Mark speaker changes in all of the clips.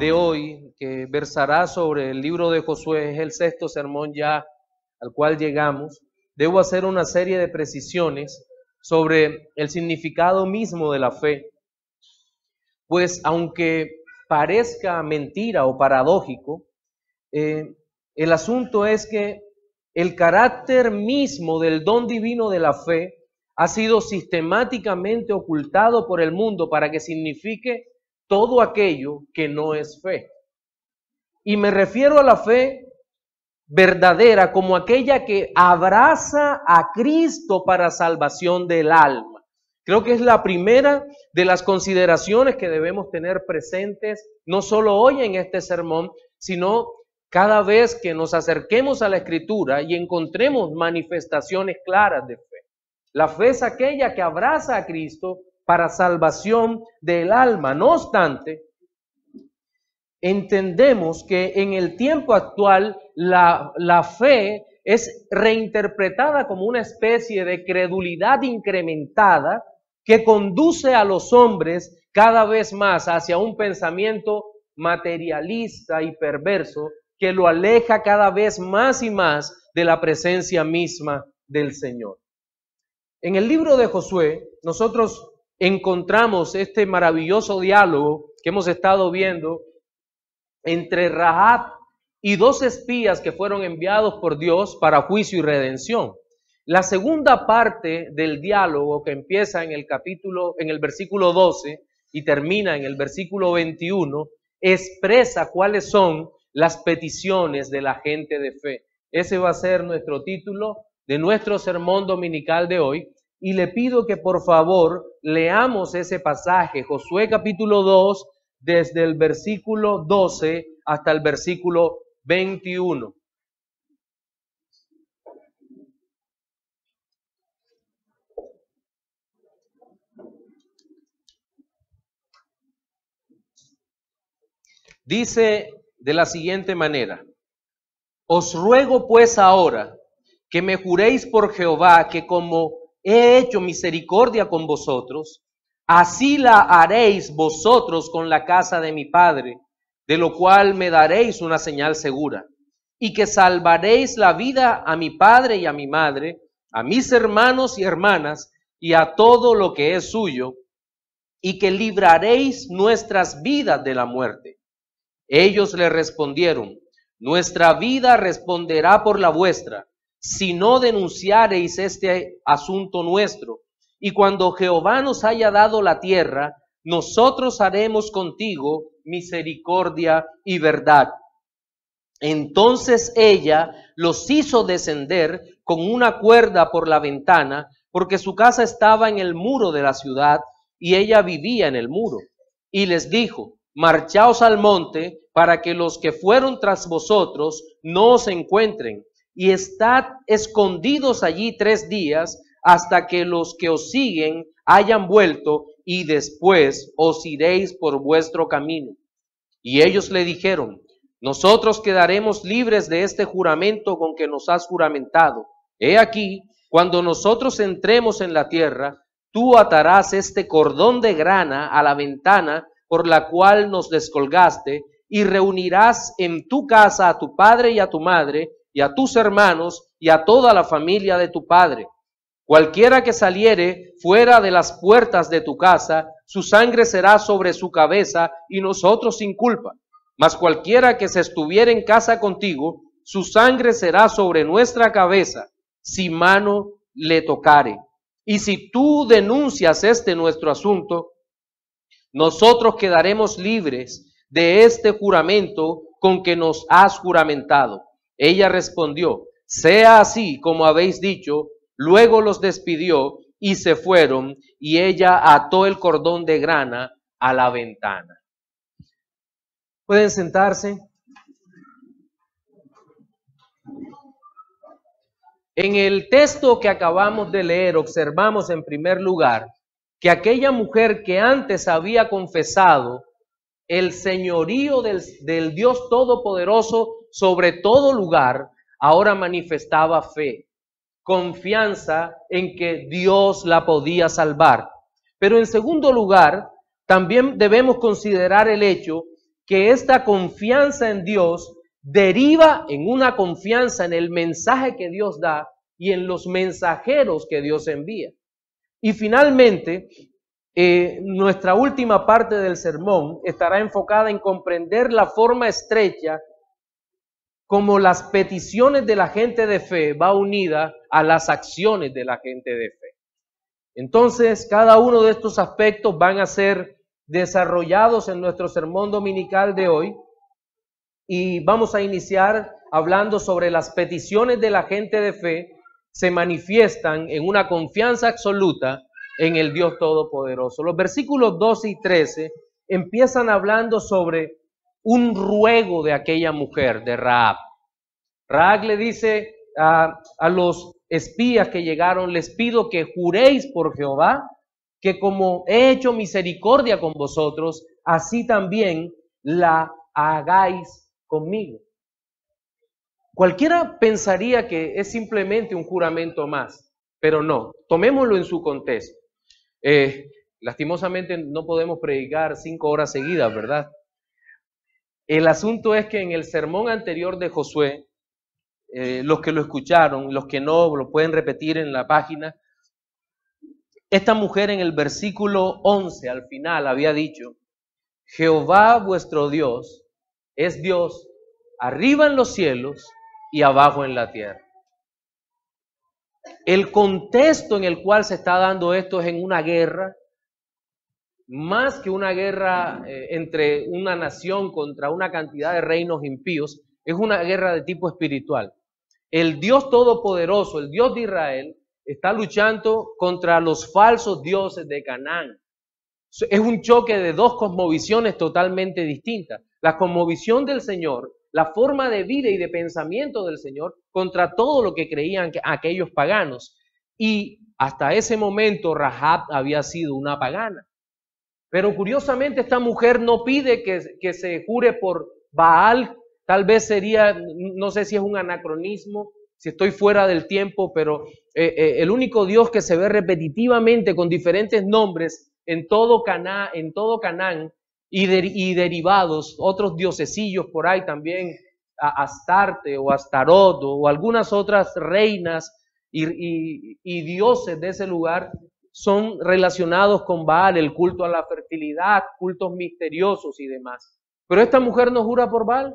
Speaker 1: de hoy, que versará sobre el libro de Josué, es el sexto sermón ya al cual llegamos. Debo hacer una serie de precisiones sobre el significado mismo de la fe, pues aunque parezca mentira o paradójico, el asunto es que el carácter mismo del don divino de la fe ha sido sistemáticamente ocultado por el mundo para que signifique todo aquello que no es fe. Y me refiero a la fe verdadera como aquella que abraza a Cristo para salvación del alma. Creo que es la primera de las consideraciones que debemos tener presentes, no solo hoy en este sermón, sino cada vez que nos acerquemos a la Escritura y encontremos manifestaciones claras de fe. La fe es aquella que abraza a Cristo para salvación del alma. No obstante, entendemos que en el tiempo actual la fe es reinterpretada como una especie de credulidad incrementada que conduce a los hombres cada vez más hacia un pensamiento materialista y perverso que lo aleja cada vez más y más de la presencia misma del Señor. En el libro de Josué, nosotros encontramos este maravilloso diálogo que hemos estado viendo entre Rahab y dos espías que fueron enviados por Dios para juicio y redención. La segunda parte del diálogo, que empieza en el versículo 12 y termina en el versículo 21, expresa cuáles son las peticiones de la gente de fe. Ese va a ser nuestro título de nuestro sermón dominical de hoy, y le pido que por favor leamos ese pasaje, Josué capítulo 2, desde el versículo 12 hasta el versículo 21. Dice de la siguiente manera: os ruego pues ahora que me juréis por Jehová que como he hecho misericordia con vosotros, así la haréis vosotros con la casa de mi padre, de lo cual me daréis una señal segura, y que salvaréis la vida a mi padre y a mi madre, a mis hermanos y hermanas, y a todo lo que es suyo, y que libraréis nuestras vidas de la muerte. Ellos le respondieron: nuestra vida responderá por la vuestra, si no denunciareis este asunto nuestro. Y cuando Jehová nos haya dado la tierra, nosotros haremos contigo misericordia y verdad. Entonces ella los hizo descender con una cuerda por la ventana, porque su casa estaba en el muro de la ciudad, y ella vivía en el muro. Y les dijo: marchaos al monte, para que los que fueron tras vosotros no os encuentren, y estad escondidos allí 3 días, hasta que los que os siguen hayan vuelto, y después os iréis por vuestro camino. Y ellos le dijeron: nosotros quedaremos libres de este juramento con que nos has juramentado. He aquí, cuando nosotros entremos en la tierra, tú atarás este cordón de grana a la ventana por la cual nos descolgaste, y reunirás en tu casa a tu padre y a tu madre, y a tus hermanos, y a toda la familia de tu padre. Cualquiera que saliere fuera de las puertas de tu casa, su sangre será sobre su cabeza, y nosotros sin culpa. Mas cualquiera que se estuviere en casa contigo, su sangre será sobre nuestra cabeza, si mano le tocare. Y si tú denuncias este nuestro asunto, nosotros quedaremos libres de este juramento con que nos has juramentado. Ella respondió: sea así como habéis dicho. Luego los despidió y se fueron, y ella ató el cordón de grana a la ventana. ¿Pueden sentarse? En el texto que acabamos de leer, observamos en primer lugar que aquella mujer que antes había confesado el señorío del Dios Todopoderoso sobre todo lugar, ahora manifestaba fe, confianza en que Dios la podía salvar. Pero en segundo lugar, también debemos considerar el hecho que esta confianza en Dios deriva en una confianza en el mensaje que Dios da y en los mensajeros que Dios envía. Y finalmente, nuestra última parte del sermón estará enfocada en comprender la forma estrecha como las peticiones de la gente de fe va unida a las acciones de la gente de fe. Entonces, cada uno de estos aspectos van a ser desarrollados en nuestro sermón dominical de hoy y vamos a iniciar hablando sobre las peticiones de la gente de fe se manifiestan en una confianza absoluta en el Dios Todopoderoso. Los versículos 12 y 13 empiezan hablando sobre un ruego de aquella mujer, de Rahab. Rahab le dice a los espías que llegaron, les pido que juréis por Jehová, que como he hecho misericordia con vosotros, así también la hagáis conmigo. Cualquiera pensaría que es simplemente un juramento más, pero no, tomémoslo en su contexto. Lastimosamente no podemos predicar 5 horas seguidas, ¿verdad? El asunto es que en el sermón anterior de Josué, los que lo escucharon, los que no, lo pueden repetir en la página. Esta mujer en el versículo 11 al final había dicho, Jehová vuestro Dios es Dios arriba en los cielos y abajo en la tierra. El contexto en el cual se está dando esto es en una guerra, más que una guerra entre una nación contra una cantidad de reinos impíos, es una guerra de tipo espiritual. El Dios Todopoderoso, el Dios de Israel, está luchando contra los falsos dioses de Canaán. Es un choque de dos cosmovisiones totalmente distintas. La cosmovisión del Señor, la forma de vida y de pensamiento del Señor contra todo lo que creían aquellos paganos. Y hasta ese momento Rahab había sido una pagana. Pero curiosamente esta mujer no pide que se jure por Baal. Tal vez sería, no sé si es un anacronismo, si estoy fuera del tiempo, pero el único Dios que se ve repetitivamente con diferentes nombres en todo Canaán y derivados, otros diosesillos por ahí también, Astarte o Astarot o algunas otras reinas y dioses de ese lugar son relacionados con Baal, el culto a la fertilidad, cultos misteriosos y demás. Pero esta mujer no jura por Baal.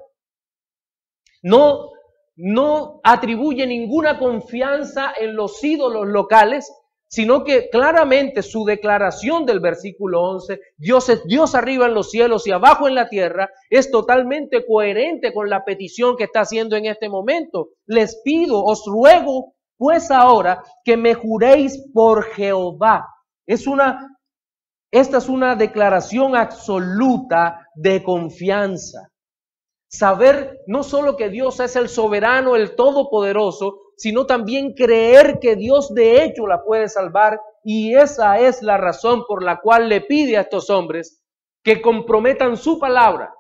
Speaker 1: No atribuye ninguna confianza en los ídolos locales, sino que claramente su declaración del versículo 11, Dios es Dios arriba en los cielos y abajo en la tierra, es totalmente coherente con la petición que está haciendo en este momento. Les pido, os ruego, pues ahora que me juréis por Jehová. Esta es una declaración absoluta de confianza. Saber no solo que Dios es el soberano, el todopoderoso, sino también creer que Dios de hecho la puede salvar. Y esa es la razón por la cual le pide a estos hombres que comprometan su palabra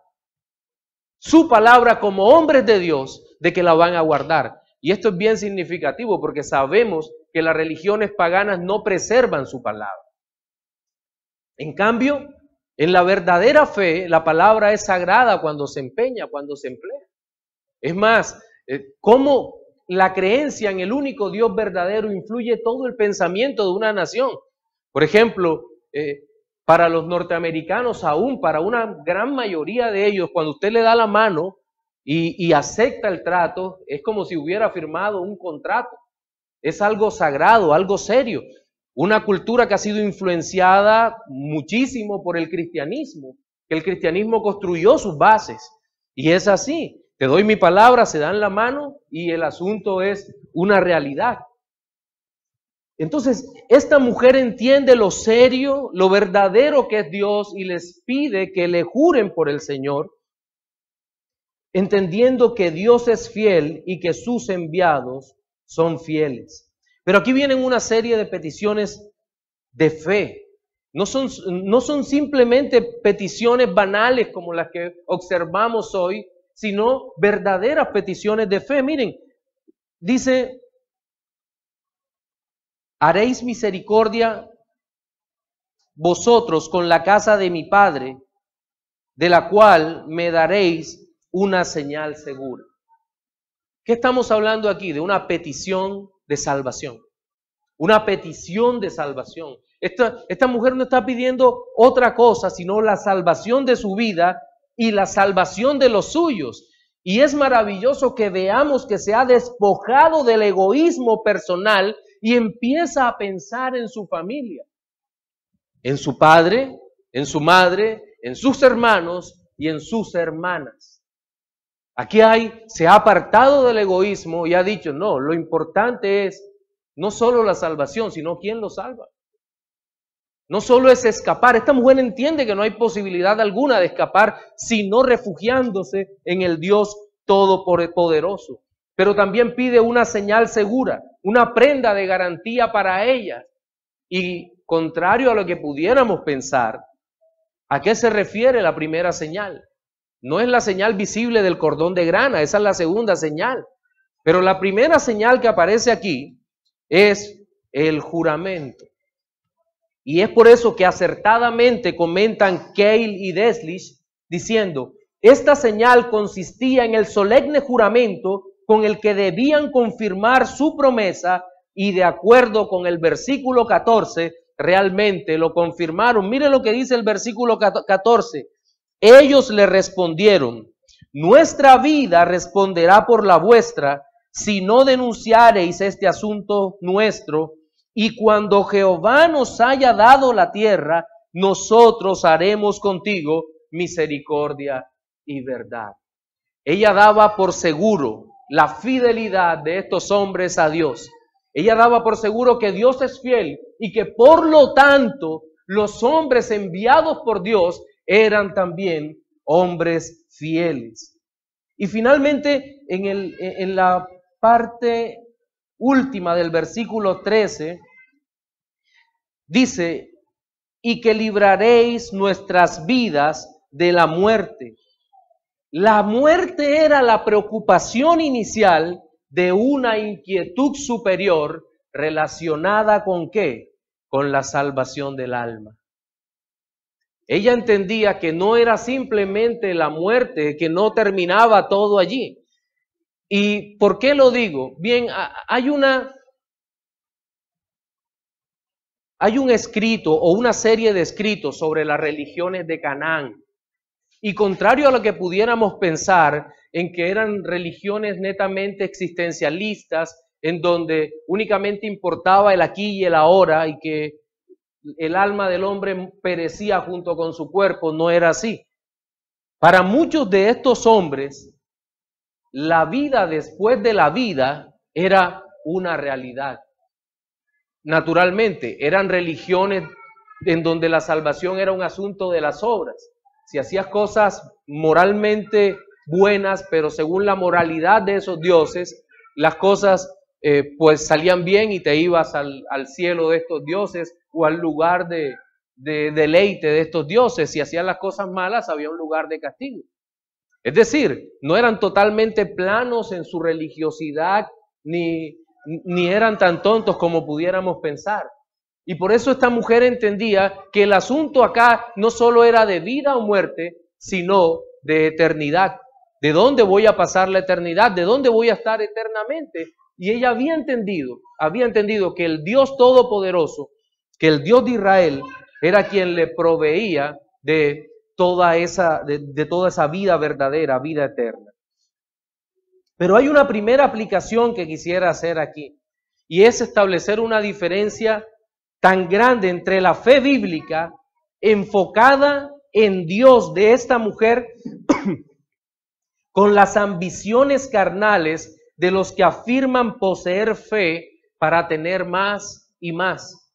Speaker 1: como hombres de Dios, de que la van a guardar. Y esto es bien significativo porque sabemos que las religiones paganas no preservan su palabra. En cambio, en la verdadera fe, la palabra es sagrada cuando se empeña, cuando se emplea. Es más, cómo la creencia en el único Dios verdadero influye todo el pensamiento de una nación. Por ejemplo, para los norteamericanos aún, para una gran mayoría de ellos, cuando usted le da la mano y acepta el trato, es como si hubiera firmado un contrato. Es algo sagrado, algo serio. Una cultura que ha sido influenciada muchísimo por el cristianismo, que el cristianismo construyó sus bases. Y es así, te doy mi palabra, se dan la mano y el asunto es una realidad. Entonces, esta mujer entiende lo serio, lo verdadero que es Dios y les pide que le juren por el Señor, entendiendo que Dios es fiel y que sus enviados son fieles. Pero aquí vienen una serie de peticiones de fe. No son simplemente peticiones banales como las que observamos hoy, sino verdaderas peticiones de fe. Miren, dice, haréis misericordia vosotros con la casa de mi padre, de la cual me daréis una señal segura. ¿Qué estamos hablando aquí? De una petición de salvación. Una petición de salvación. Esta mujer no está pidiendo otra cosa, sino la salvación de su vida y la salvación de los suyos. Y es maravilloso que veamos que se ha despojado del egoísmo personal y empieza a pensar en su familia, en su padre, en su madre, en sus hermanos y en sus hermanas. Aquí se ha apartado del egoísmo y ha dicho, no, lo importante es no solo la salvación, sino quién lo salva. No solo es escapar. Esta mujer entiende que no hay posibilidad alguna de escapar, sino refugiándose en el Dios Todopoderoso. Pero también pide una señal segura, una prenda de garantía para ella. Y contrario a lo que pudiéramos pensar, ¿a qué se refiere la primera señal? No es la señal visible del cordón de grana, esa es la segunda señal. Pero la primera señal que aparece aquí es el juramento. Y es por eso que acertadamente comentan Keil y Deslish diciendo, esta señal consistía en el solemne juramento con el que debían confirmar su promesa y de acuerdo con el versículo 14, realmente lo confirmaron. Mire lo que dice el versículo 14. Ellos le respondieron, nuestra vida responderá por la vuestra si no denunciareis este asunto nuestro, y cuando Jehová nos haya dado la tierra, nosotros haremos contigo misericordia y verdad. Ella daba por seguro la fidelidad de estos hombres a Dios. Ella daba por seguro que Dios es fiel y que por lo tanto los hombres enviados por Dios eran también hombres fieles. Y finalmente en la parte última del versículo 13, dice, y que libraréis nuestras vidas de la muerte. La muerte era la preocupación inicial de una inquietud superior relacionada ¿con qué? Con la salvación del alma. Ella entendía que no era simplemente la muerte, que no terminaba todo allí. ¿Y por qué lo digo? Bien, hay un escrito o una serie de escritos sobre las religiones de Canaán. Y contrario a lo que pudiéramos pensar en que eran religiones netamente existencialistas, en donde únicamente importaba el aquí y el ahora y que el alma del hombre perecía junto con su cuerpo, no era así. Para muchos de estos hombres, la vida después de la vida era una realidad. Naturalmente, eran religiones en donde la salvación era un asunto de las obras. Si hacías cosas moralmente buenas, pero según la moralidad de esos dioses, las cosas pues salían bien y te ibas al cielo de estos dioses o al lugar de deleite de estos dioses. Si hacías las cosas malas, había un lugar de castigo. Es decir, no eran totalmente planos en su religiosidad, ni eran tan tontos como pudiéramos pensar. Y por eso esta mujer entendía que el asunto acá no solo era de vida o muerte, sino de eternidad. ¿De dónde voy a pasar la eternidad? ¿De dónde voy a estar eternamente? Y ella había entendido que el Dios Todopoderoso, que el Dios de Israel, era quien le proveía de toda esa vida verdadera, vida eterna. Pero hay una primera aplicación que quisiera hacer aquí, y es establecer una diferencia tan grande entre la fe bíblica enfocada en Dios de esta mujer con las ambiciones carnales de los que afirman poseer fe para tener más y más.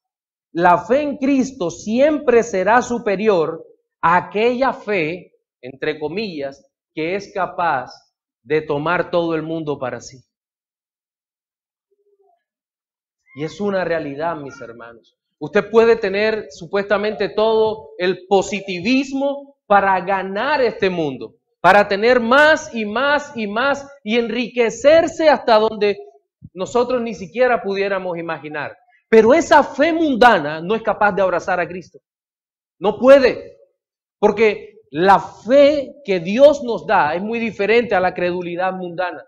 Speaker 1: La fe en Cristo siempre será superior a aquella fe, entre comillas, que es capaz de tomar todo el mundo para sí. Y es una realidad, mis hermanos. Usted puede tener supuestamente todo el positivismo para ganar este mundo, para tener más y más y más y enriquecerse hasta donde nosotros ni siquiera pudiéramos imaginar. Pero esa fe mundana no es capaz de abrazar a Cristo. No puede, porque la fe que Dios nos da es muy diferente a la credulidad mundana.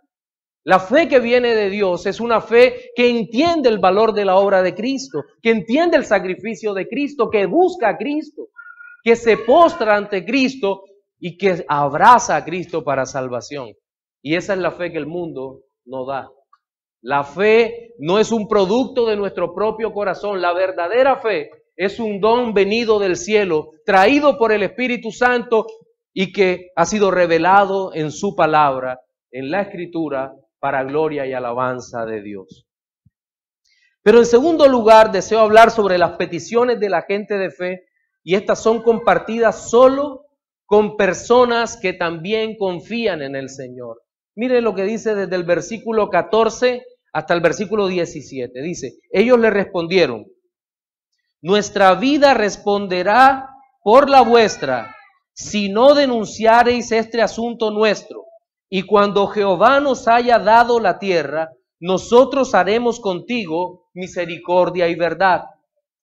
Speaker 1: La fe que viene de Dios es una fe que entiende el valor de la obra de Cristo, que entiende el sacrificio de Cristo, que busca a Cristo, que se postra ante Cristo y que abraza a Cristo para salvación. Y esa es la fe que el mundo no da. La fe no es un producto de nuestro propio corazón. La verdadera fe es un don venido del cielo, traído por el Espíritu Santo y que ha sido revelado en su palabra, en la Escritura, para gloria y alabanza de Dios. Pero en segundo lugar, deseo hablar sobre las peticiones de la gente de fe, y estas son compartidas solo con personas que también confían en el Señor. Miren lo que dice desde el versículo 14 hasta el versículo 17. Dice, ellos le respondieron, nuestra vida responderá por la vuestra, si no denunciareis este asunto nuestro. Y cuando Jehová nos haya dado la tierra, nosotros haremos contigo misericordia y verdad.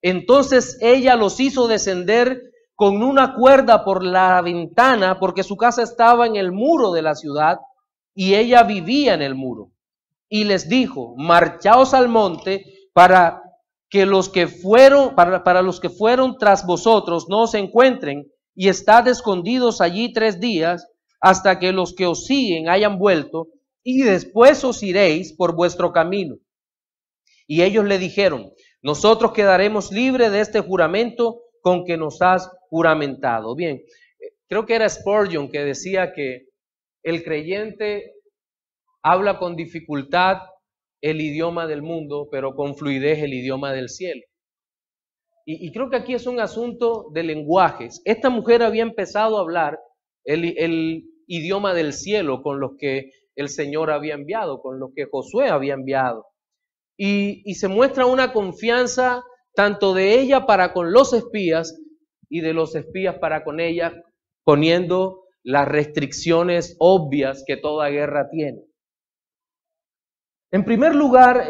Speaker 1: Entonces ella los hizo descender con una cuerda por la ventana, porque su casa estaba en el muro de la ciudad, y ella vivía en el muro. Y les dijo, marchaos al monte para que los que fueron, para los que fueron tras vosotros no os encuentren, y estad escondidos allí 3 días, hasta que los que os siguen hayan vuelto, y después os iréis por vuestro camino. Y ellos le dijeron, nosotros quedaremos libres de este juramento con que nos has juramentado. Bien, creo que era Spurgeon que decía que el creyente habla con dificultad el idioma del mundo, pero con fluidez el idioma del cielo. Y creo que aquí es un asunto de lenguajes. Esta mujer había empezado a hablar el idioma del cielo con los que el Señor había enviado, con los que Josué había enviado. Y se muestra una confianza tanto de ella para con los espías y de los espías para con ella, poniendo las restricciones obvias que toda guerra tiene. En primer lugar,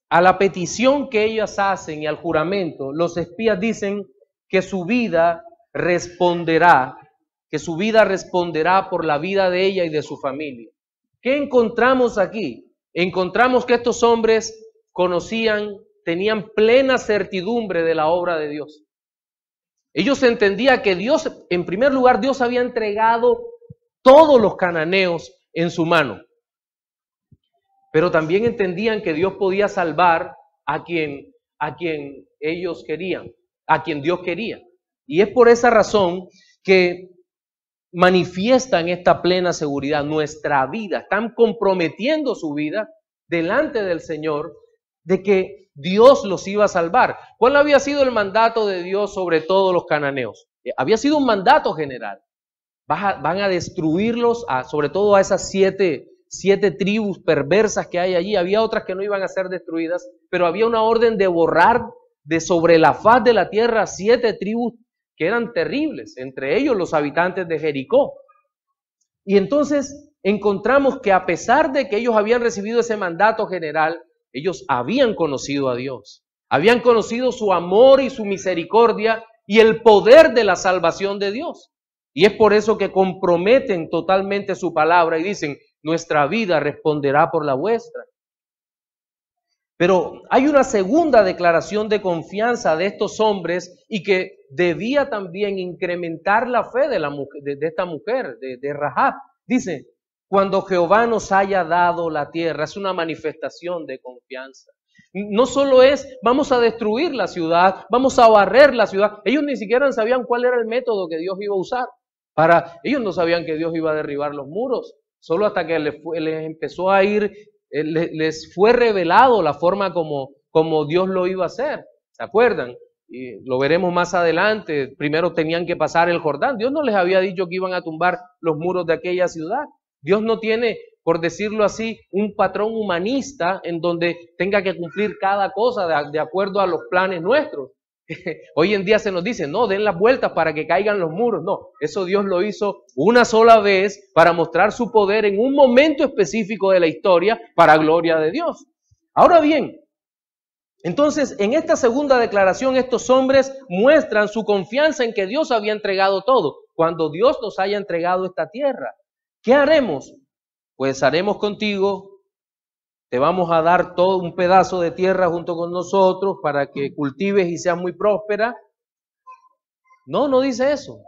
Speaker 1: a la petición que ellas hacen y al juramento, los espías dicen que su vida responderá por la vida de ella y de su familia. ¿Qué encontramos aquí? Encontramos que estos hombres tenían plena certidumbre de la obra de Dios. Ellos entendían que Dios, en primer lugar, Dios había entregado todos los cananeos en su mano. Pero también entendían que Dios podía salvar a quien ellos querían, a quien Dios quería. Y es por esa razón que manifiestan esta plena seguridad. Nuestra vida, están comprometiendo su vida delante del Señor de que Dios los iba a salvar. ¿Cuál había sido el mandato de Dios sobre todos los cananeos? Había sido un mandato general. Van a destruirlos, sobre todo a esas siete tribus perversas que hay allí. Había otras que no iban a ser destruidas, pero había una orden de borrar de sobre la faz de la tierra 7 tribus que eran terribles, entre ellos los habitantes de Jericó. Y entonces encontramos que a pesar de que ellos habían recibido ese mandato general, ellos habían conocido a Dios, habían conocido su amor y su misericordia y el poder de la salvación de Dios. Y es por eso que comprometen totalmente su palabra y dicen, nuestra vida responderá por la vuestra. Pero hay una segunda declaración de confianza de estos hombres y que debía también incrementar la fe de esta mujer, de Rahab. Dice, cuando Jehová nos haya dado la tierra, es una manifestación de confianza. No solo es, vamos a destruir la ciudad, vamos a barrer la ciudad. Ellos ni siquiera sabían cuál era el método que Dios iba a usar. Ellos no sabían que Dios iba a derribar los muros, solo hasta que les empezó a ir. Les fue revelado la forma como Dios lo iba a hacer. ¿Se acuerdan? Y lo veremos más adelante. Primero tenían que pasar el Jordán. Dios no les había dicho que iban a tumbar los muros de aquella ciudad. Dios no tiene, por decirlo así, un patrón humanista en donde tenga que cumplir cada cosa de acuerdo a los planes nuestros. Hoy en día se nos dice, no, den las vueltas para que caigan los muros. No, eso Dios lo hizo una sola vez para mostrar su poder en un momento específico de la historia para gloria de Dios. Ahora bien, entonces en esta segunda declaración estos hombres muestran su confianza en que Dios había entregado todo. cuando Dios nos haya entregado esta tierra. ¿Qué haremos? Pues haremos contigo, te vamos a dar todo un pedazo de tierra junto con nosotros para que cultives y seas muy próspera. No, no dice eso.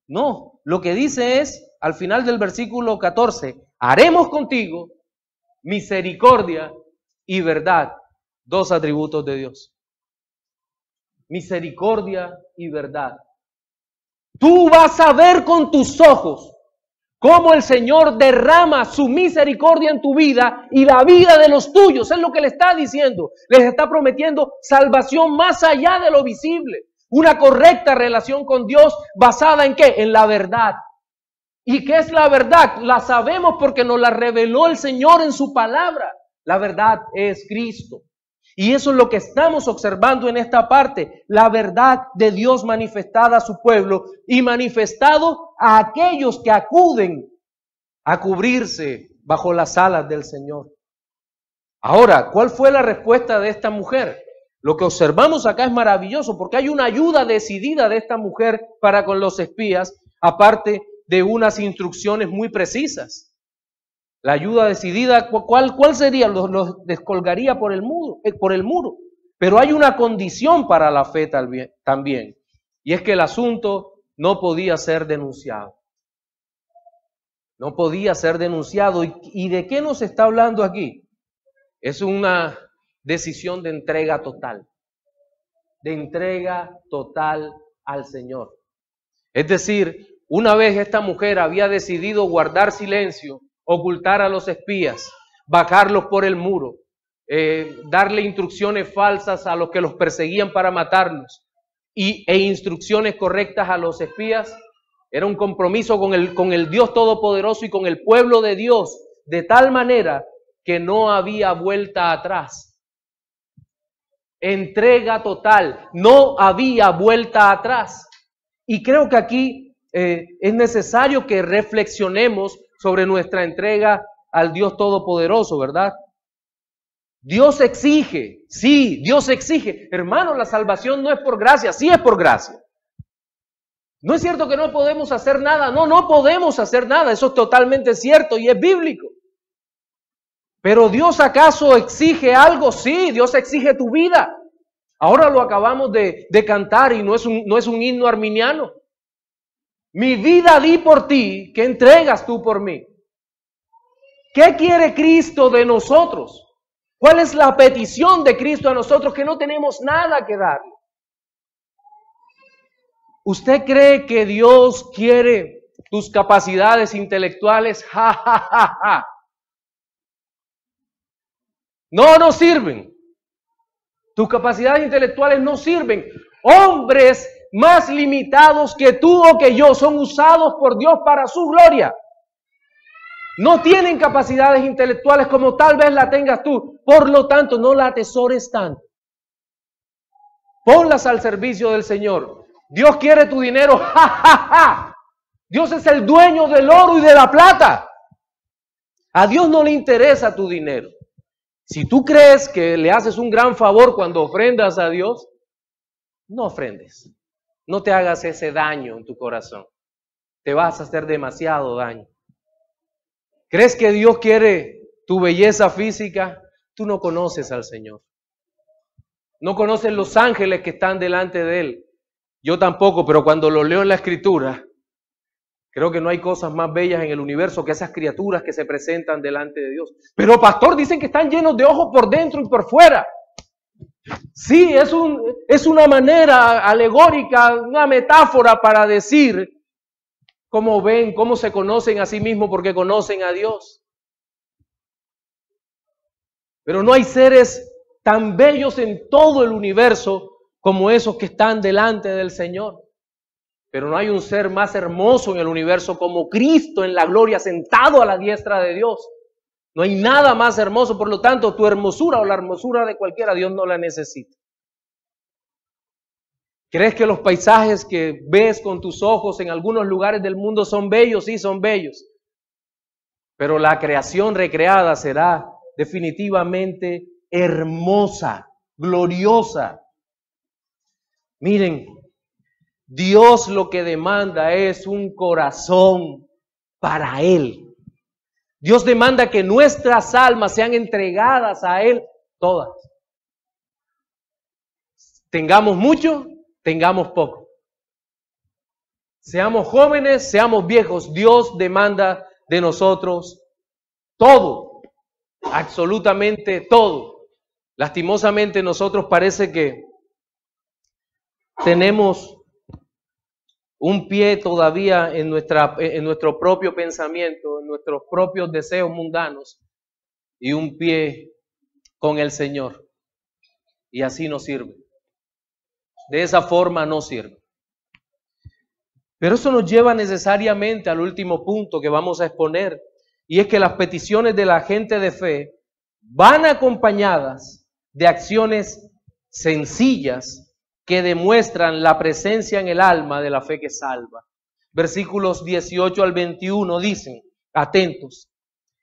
Speaker 1: No, lo que dice es, al final del versículo 14, haremos contigo misericordia y verdad, dos atributos de Dios. Misericordia y verdad. Tú vas a ver con tus ojos cómo el Señor derrama su misericordia en tu vida y la vida de los tuyos. Es lo que le está diciendo. Les está prometiendo salvación más allá de lo visible. Una correcta relación con Dios basada ¿en qué? En la verdad. ¿Y qué es la verdad? La sabemos porque nos la reveló el Señor en su palabra. La verdad es Cristo. Y eso es lo que estamos observando en esta parte. La verdad de Dios manifestada a su pueblo y manifestado a aquellos que acuden a cubrirse bajo las alas del Señor. Ahora, ¿cuál fue la respuesta de esta mujer? Lo que observamos acá es maravilloso porque hay una ayuda decidida de esta mujer para con los espías, aparte de unas instrucciones muy precisas. La ayuda decidida, ¿cuál sería? Los descolgaría por el muro. Pero hay una condición para la fe también, y es que el asunto no podía ser denunciado. No podía ser denunciado. ¿Y de qué nos está hablando aquí? Es una decisión de entrega total. De entrega total al Señor. Es decir, una vez esta mujer había decidido guardar silencio, ocultar a los espías, bajarlos por el muro, darle instrucciones falsas a los que los perseguían para matarlos e instrucciones correctas a los espías. Era un compromiso con el Dios Todopoderoso y con el pueblo de Dios, de tal manera que no había vuelta atrás. Entrega total, no había vuelta atrás. Y creo que aquí es necesario que reflexionemos sobre nuestra entrega al Dios Todopoderoso, ¿verdad? Dios exige, sí, Dios exige. Hermano, la salvación no es por gracia, sí es por gracia. No es cierto que no podemos hacer nada, no podemos hacer nada, eso es totalmente cierto y es bíblico. Pero Dios acaso exige algo, sí, Dios exige tu vida. Ahora lo acabamos de cantar y no es un himno arminiano. Mi vida di por ti, ¿qué entregas tú por mí? ¿Qué quiere Cristo de nosotros? ¿Cuál es la petición de Cristo a nosotros que no tenemos nada que darle? ¿Usted cree que Dios quiere tus capacidades intelectuales? ¡Ja, ja, ja, ja! No sirven. Tus capacidades intelectuales no sirven. Hombres más limitados que tú o que yo son usados por Dios para su gloria. No tienen capacidades intelectuales como tal vez la tengas tú. Por lo tanto, no la atesores tanto. Ponlas al servicio del Señor. Dios quiere tu dinero. ¡Ja, ja, ja! Dios es el dueño del oro y de la plata. A Dios no le interesa tu dinero. Si tú crees que le haces un gran favor cuando ofrendas a Dios, no ofrendes. No te hagas ese daño en tu corazón. Te vas a hacer demasiado daño. ¿Crees que Dios quiere tu belleza física? Tú no conoces al Señor. No conoces los ángeles que están delante de Él. Yo tampoco, pero cuando lo leo en la Escritura, creo que no hay cosas más bellas en el universo que esas criaturas que se presentan delante de Dios. Pero pastor, dicen que están llenos de ojos por dentro y por fuera. Sí, es una manera alegórica, una metáfora para decir cómo ven, cómo se conocen a sí mismos porque conocen a Dios. Pero no hay seres tan bellos en todo el universo como esos que están delante del Señor. Pero no hay un ser más hermoso en el universo como Cristo en la gloria sentado a la diestra de Dios. No hay nada más hermoso, por lo tanto, tu hermosura o la hermosura de cualquiera, Dios no la necesita. ¿Crees que los paisajes que ves con tus ojos en algunos lugares del mundo son bellos? Sí, son bellos. Pero la creación recreada será definitivamente hermosa, gloriosa. Miren, Dios lo que demanda es un corazón para Él. Dios demanda que nuestras almas sean entregadas a Él todas. Tengamos mucho, tengamos poco. Seamos jóvenes, seamos viejos. Dios demanda de nosotros todo, absolutamente todo. Lastimosamente nosotros parece que tenemos un pie todavía en nuestro propio pensamiento, en nuestros propios deseos mundanos y un pie con el Señor. Y así no sirve. De esa forma no sirve. Pero eso nos lleva necesariamente al último punto que vamos a exponer, y es que las peticiones de la gente de fe van acompañadas de acciones sencillas que demuestran la presencia en el alma de la fe que salva. Versículos 18 al 21 dicen, atentos,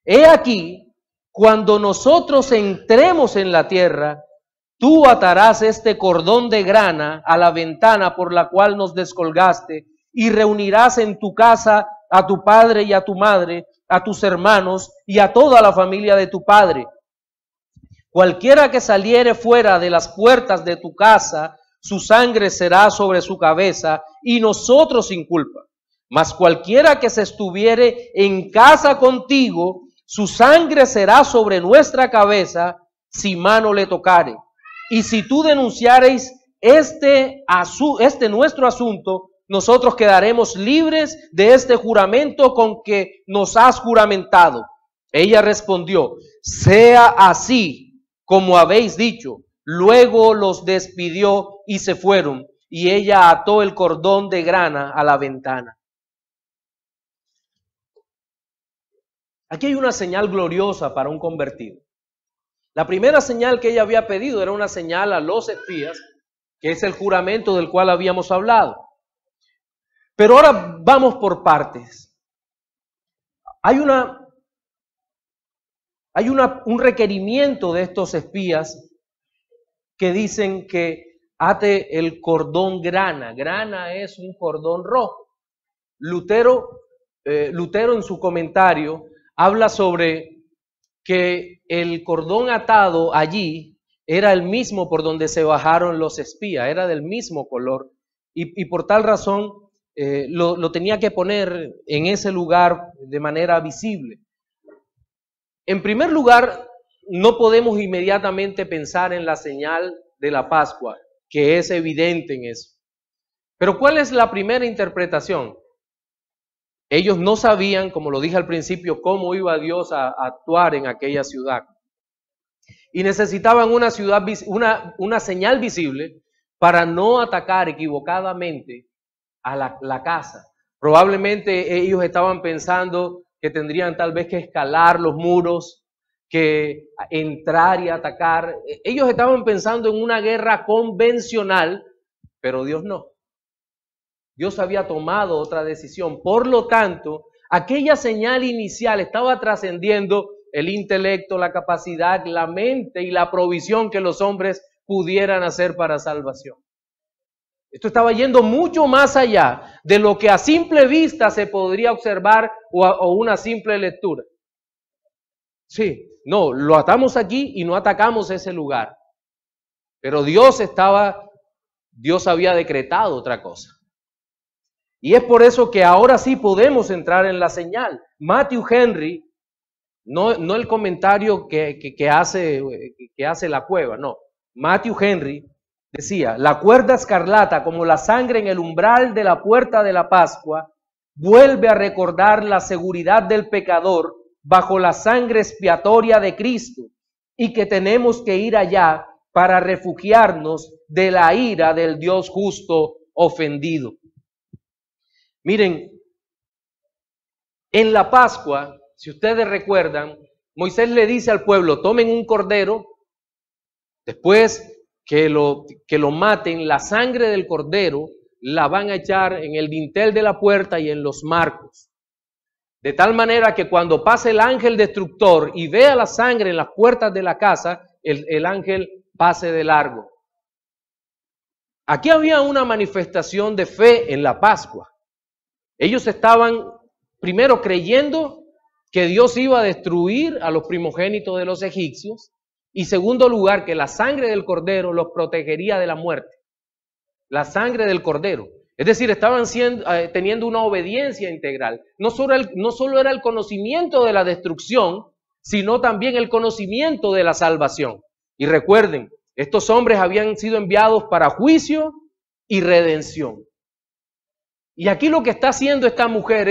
Speaker 1: he aquí, cuando nosotros entremos en la tierra, tú atarás este cordón de grana a la ventana por la cual nos descolgaste y reunirás en tu casa a tu padre y a tu madre, a tus hermanos y a toda la familia de tu padre. Cualquiera que saliere fuera de las puertas de tu casa, su sangre será sobre su cabeza y nosotros sin culpa. Mas cualquiera que se estuviere en casa contigo, su sangre será sobre nuestra cabeza si mano le tocare. Y si tú denunciareis este nuestro asunto, nosotros quedaremos libres de este juramento con que nos has juramentado. Ella respondió, sea así como habéis dicho. Luego los despidió y se fueron, y ella ató el cordón de grana a la ventana. Aquí hay una señal gloriosa para un convertido. La primera señal que ella había pedido era una señal a los espías, que es el juramento del cual habíamos hablado. Pero ahora vamos por partes. Hay un requerimiento de estos espías que dicen que ate el cordón grana. Grana es un cordón rojo. Lutero en su comentario habla sobre que el cordón atado allí era el mismo por donde se bajaron los espías, era del mismo color y por tal razón lo tenía que poner en ese lugar de manera visible. En primer lugar, no podemos inmediatamente pensar en la señal de la Pascua, que es evidente en eso. Pero ¿cuál es la primera interpretación? Ellos no sabían, como lo dije al principio, cómo iba Dios a actuar en aquella ciudad. Y necesitaban una señal visible para no atacar equivocadamente a la casa. Probablemente ellos estaban pensando que tendrían tal vez que escalar los muros, que entrar y atacar. Ellos estaban pensando en una guerra convencional, pero Dios no. Dios había tomado otra decisión. Por lo tanto, aquella señal inicial estaba trascendiendo el intelecto, la capacidad, la mente y la provisión que los hombres pudieran hacer para salvación. Esto estaba yendo mucho más allá de lo que a simple vista se podría observar o una simple lectura. Sí, no, lo atamos aquí y no atacamos ese lugar. Pero Dios había decretado otra cosa. Y es por eso que ahora sí podemos entrar en la señal. Matthew Henry, no el comentario que hace la cueva, no. Matthew Henry decía, la cuerda escarlata como la sangre en el umbral de la puerta de la Pascua vuelve a recordar la seguridad del pecador bajo la sangre expiatoria de Cristo y que tenemos que ir allá para refugiarnos de la ira del Dios justo ofendido. Miren, en la Pascua, si ustedes recuerdan, Moisés le dice al pueblo, tomen un cordero, después que lo maten, la sangre del cordero la van a echar en el dintel de la puerta y en los marcos. De tal manera que cuando pase el ángel destructor y vea la sangre en las puertas de la casa, el ángel pase de largo. Aquí había una manifestación de fe en la Pascua. Ellos estaban primero creyendo que Dios iba a destruir a los primogénitos de los egipcios y segundo lugar que la sangre del cordero los protegería de la muerte. La sangre del cordero. Es decir, estaban teniendo una obediencia integral. No solo era el conocimiento de la destrucción, sino también el conocimiento de la salvación. Y recuerden, estos hombres habían sido enviados para juicio y redención. Y aquí lo que está haciendo esta mujer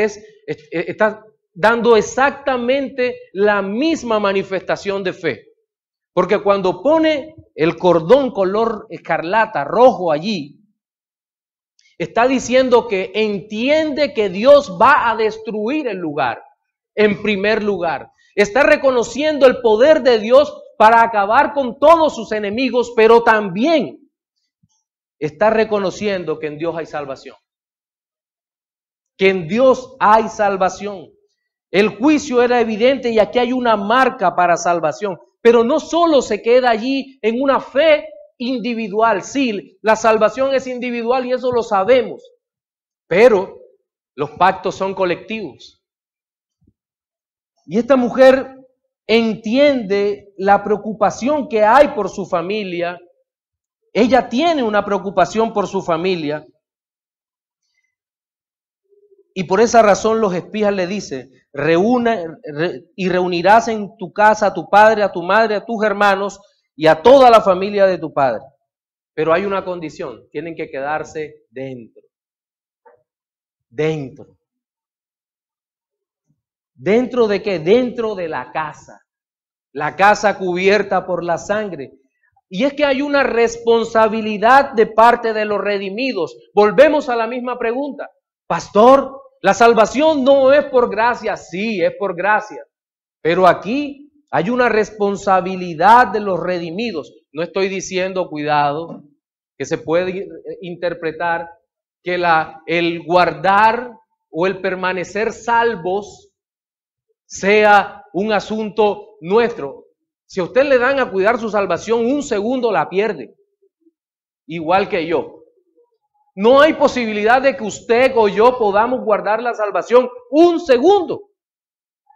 Speaker 1: está dando exactamente la misma manifestación de fe. Porque cuando pone el cordón color escarlata, rojo allí, está diciendo que entiende que Dios va a destruir el lugar, en primer lugar. Está reconociendo el poder de Dios para acabar con todos sus enemigos, pero también está reconociendo que en Dios hay salvación. Que en Dios hay salvación. El juicio era evidente y aquí hay una marca para salvación. Pero no solo se queda allí en una fe individual. Sí, la salvación es individual y eso lo sabemos. Pero los pactos son colectivos. Y esta mujer entiende la preocupación que hay por su familia. Ella tiene una preocupación por su familia. Y por esa razón los espías le dicen, reunirás en tu casa a tu padre, a tu madre, a tus hermanos y a toda la familia de tu padre. Pero hay una condición, tienen que quedarse dentro. Dentro. ¿Dentro de qué? Dentro de la casa cubierta por la sangre. Y es que hay una responsabilidad de parte de los redimidos. Volvemos a la misma pregunta. Pastor, la salvación no es por gracia. Sí, es por gracia. Pero aquí hay una responsabilidad de los redimidos. No estoy diciendo, cuidado, que se puede interpretar que el guardar o el permanecer salvos sea un asunto nuestro. Si a usted le dan a cuidar su salvación, un segundo la pierde. Igual que yo. No hay posibilidad de que usted o yo podamos guardar la salvación un segundo.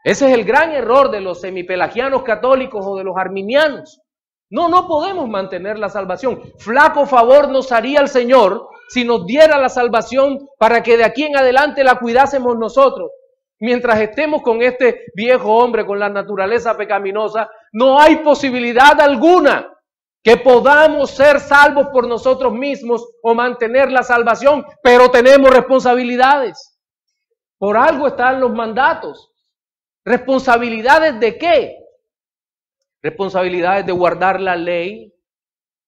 Speaker 1: Ese es el gran error de los semipelagianos católicos o de los arminianos. No podemos mantener la salvación. Flaco favor nos haría el Señor si nos diera la salvación para que de aquí en adelante la cuidásemos nosotros. Mientras estemos con este viejo hombre, con la naturaleza pecaminosa, no hay posibilidad alguna que podamos ser salvos por nosotros mismos o mantener la salvación, pero tenemos responsabilidades. Por algo están los mandatos. ¿Responsabilidades de qué? Responsabilidades de guardar la ley.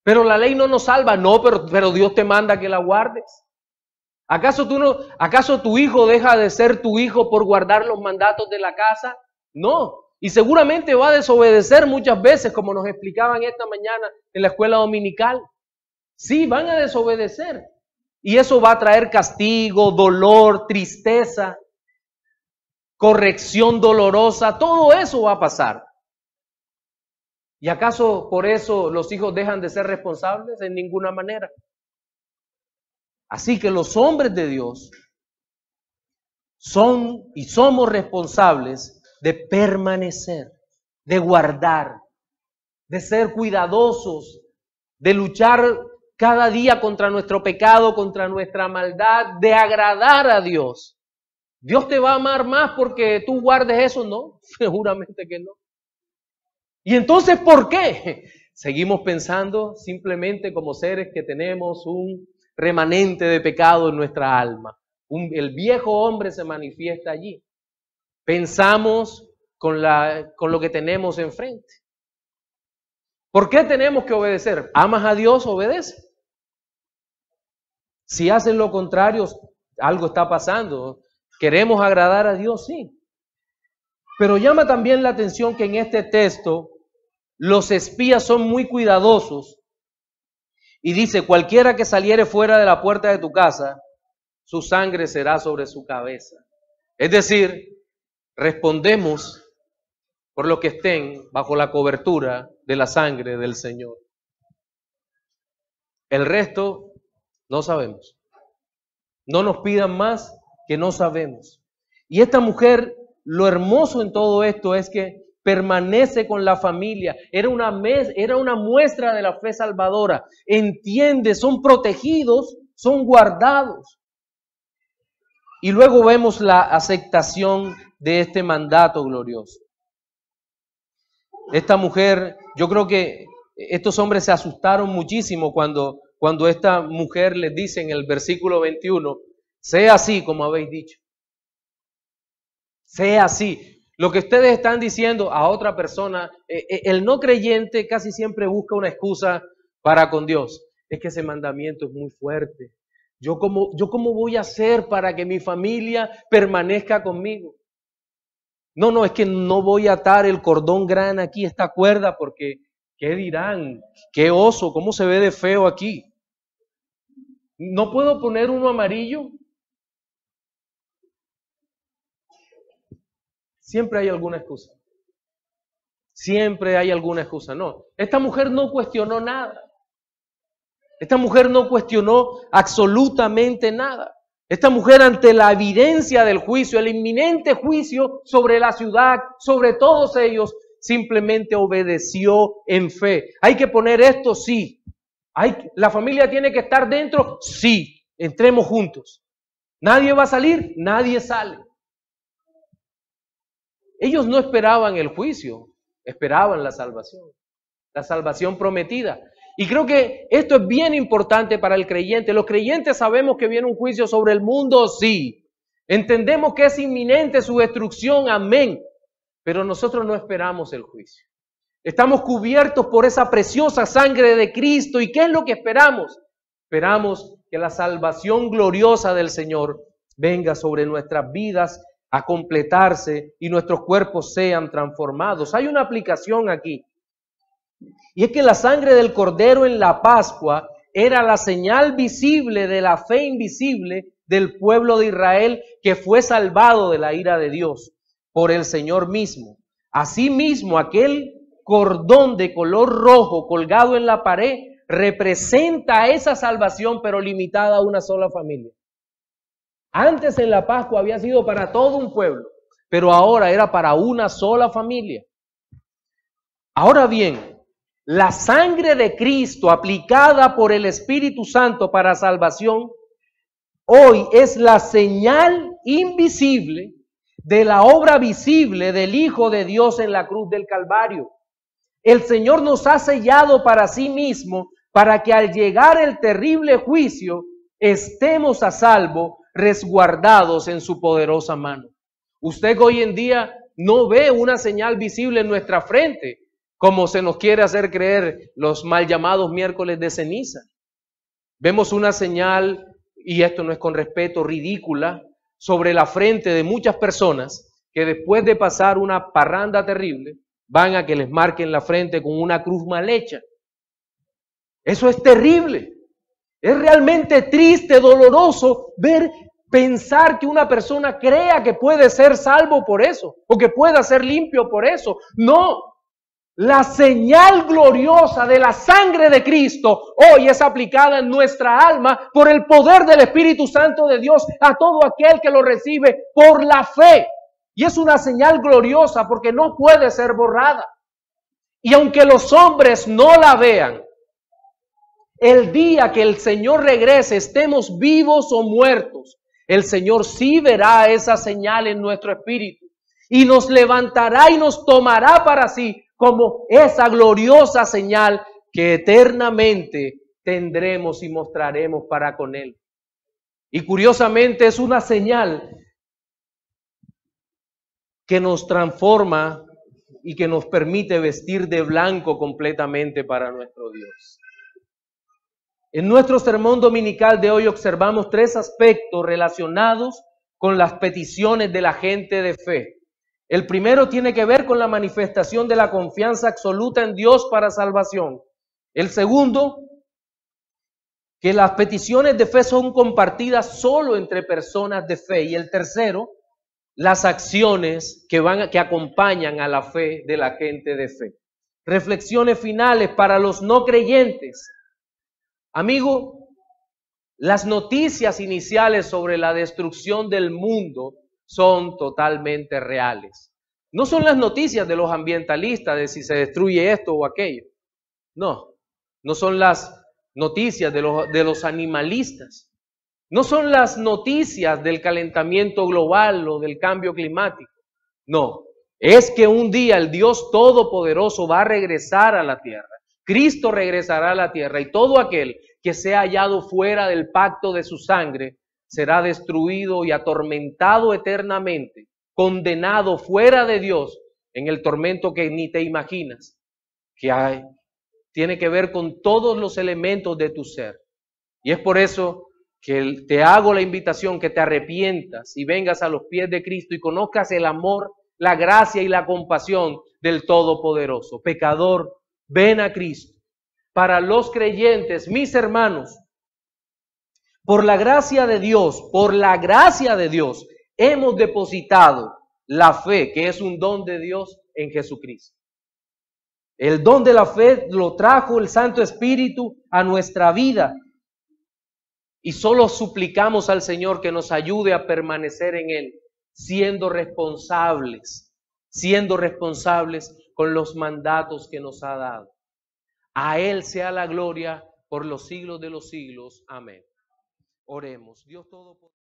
Speaker 1: Pero la ley no nos salva. No, pero Dios te manda que la guardes. ¿Acaso tu hijo deja de ser tu hijo por guardar los mandatos de la casa? No. Y seguramente va a desobedecer muchas veces, como nos explicaban esta mañana en la escuela dominical. Sí, van a desobedecer. Y eso va a traer castigo, dolor, tristeza, corrección dolorosa. Todo eso va a pasar. ¿Y acaso por eso los hijos dejan de ser responsables? En ninguna manera. Así que los hombres de Dios son y somos responsables de permanecer, de guardar, de ser cuidadosos, de luchar cada día contra nuestro pecado, contra nuestra maldad, de agradar a Dios. ¿Dios te va a amar más porque tú guardes eso? No, seguramente que no. ¿Y entonces por qué? Seguimos pensando simplemente como seres que tenemos un remanente de pecado en nuestra alma. El viejo hombre se manifiesta allí. Pensamos con lo que tenemos enfrente. ¿Por qué tenemos que obedecer? ¿Amas a Dios? Obedece. Si haces lo contrario, algo está pasando. ¿Queremos agradar a Dios? Sí. Pero llama también la atención que en este texto los espías son muy cuidadosos y dice, cualquiera que saliere fuera de la puerta de tu casa, su sangre será sobre su cabeza. Es decir, respondemos por lo que estén bajo la cobertura de la sangre del Señor. El resto No sabemos. No nos pidan más que no sabemos. Y esta mujer, lo hermoso en todo esto es que permanece con la familia. Era una muestra de la fe salvadora. Entiende, son protegidos, son guardados. Y luego vemos la aceptación de este mandato glorioso. Esta mujer, yo creo que estos hombres se asustaron muchísimo cuando esta mujer les dice en el versículo 21, sea así como habéis dicho. Sea así. Lo que ustedes están diciendo a otra persona, el no creyente casi siempre busca una excusa para con Dios. Es que ese mandamiento es muy fuerte. ¿Yo cómo voy a hacer para que mi familia permanezca conmigo? No, es que no voy a atar el cordón grande aquí, esta cuerda, porque ¿qué dirán? ¿Qué oso? ¿Cómo se ve de feo aquí? ¿No puedo poner uno amarillo? Siempre hay alguna excusa. Siempre hay alguna excusa. No, esta mujer no cuestionó nada. Esta mujer no cuestionó absolutamente nada. Esta mujer, ante la evidencia del juicio, el inminente juicio sobre la ciudad, sobre todos ellos, simplemente obedeció en fe. ¿Hay que poner esto? Sí. ¿La familia tiene que estar dentro? Sí. Entremos juntos. ¿Nadie va a salir? Nadie sale. Ellos no esperaban el juicio, esperaban la salvación prometida. Y creo que esto es bien importante para el creyente. Los creyentes sabemos que viene un juicio sobre el mundo, sí. Entendemos que es inminente su destrucción, amén. Pero nosotros no esperamos el juicio. Estamos cubiertos por esa preciosa sangre de Cristo. ¿Y qué es lo que esperamos? Esperamos que la salvación gloriosa del Señor venga sobre nuestras vidas a completarse y nuestros cuerpos sean transformados. Hay una aplicación aquí. Y es que la sangre del Cordero en la Pascua era la señal visible de la fe invisible del pueblo de Israel que fue salvado de la ira de Dios por el Señor mismo. Asimismo, aquel cordón de color rojo colgado en la pared representa esa salvación, pero limitada a una sola familia. Antes en la Pascua había sido para todo un pueblo, pero ahora era para una sola familia. Ahora bien, la sangre de Cristo aplicada por el Espíritu Santo para salvación, hoy es la señal invisible de la obra visible del Hijo de Dios en la cruz del Calvario. El Señor nos ha sellado para sí mismo, para que al llegar el terrible juicio, estemos a salvo, resguardados en su poderosa mano. Usted hoy en día no ve una señal visible en nuestra frente, como se nos quiere hacer creer los mal llamados miércoles de ceniza. Vemos una señal, y esto no es con respeto, ridícula, sobre la frente de muchas personas que después de pasar una parranda terrible, van a que les marquen la frente con una cruz mal hecha. Eso es terrible. Es realmente triste, doloroso pensar que una persona crea que puede ser salvo por eso, o que pueda ser limpio por eso. No. La señal gloriosa de la sangre de Cristo hoy es aplicada en nuestra alma por el poder del Espíritu Santo de Dios a todo aquel que lo recibe por la fe. Y es una señal gloriosa porque no puede ser borrada. Y aunque los hombres no la vean, el día que el Señor regrese, estemos vivos o muertos, el Señor sí verá esa señal en nuestro espíritu y nos levantará y nos tomará para sí como esa gloriosa señal que eternamente tendremos y mostraremos para con Él. Y curiosamente es una señal que nos transforma y que nos permite vestir de blanco completamente para nuestro Dios. En nuestro sermón dominical de hoy observamos 3 aspectos relacionados con las peticiones de la gente de fe. El primero tiene que ver con la manifestación de la confianza absoluta en Dios para salvación. El segundo, que las peticiones de fe son compartidas solo entre personas de fe. Y el tercero, las acciones que acompañan a la fe de la gente de fe. Reflexiones finales para los no creyentes. Amigo, Las noticias iniciales sobre la destrucción del mundo son totalmente reales. No son las noticias de los ambientalistas de si se destruye esto o aquello. No, no son las noticias de los animalistas. No son las noticias del calentamiento global o del cambio climático. No, es que un día el Dios Todopoderoso va a regresar a la tierra. Cristo regresará a la tierra y todo aquel que sea hallado fuera del pacto de su sangre será destruido y atormentado eternamente, condenado fuera de Dios en el tormento que ni te imaginas que hay. Tiene que ver con todos los elementos de tu ser. Y es por eso que te hago la invitación que te arrepientas y vengas a los pies de Cristo y conozcas el amor, la gracia y la compasión del Todopoderoso. Pecador, ven a Cristo. Para los creyentes, mis hermanos, por la gracia de Dios, hemos depositado la fe, que es un don de Dios en Jesucristo. El don de la fe lo trajo el Santo Espíritu a nuestra vida. Y solo suplicamos al Señor que nos ayude a permanecer en Él, siendo responsables con los mandatos que nos ha dado. A Él sea la gloria por los siglos de los siglos. Amén. Oremos. Dios Todopoderoso.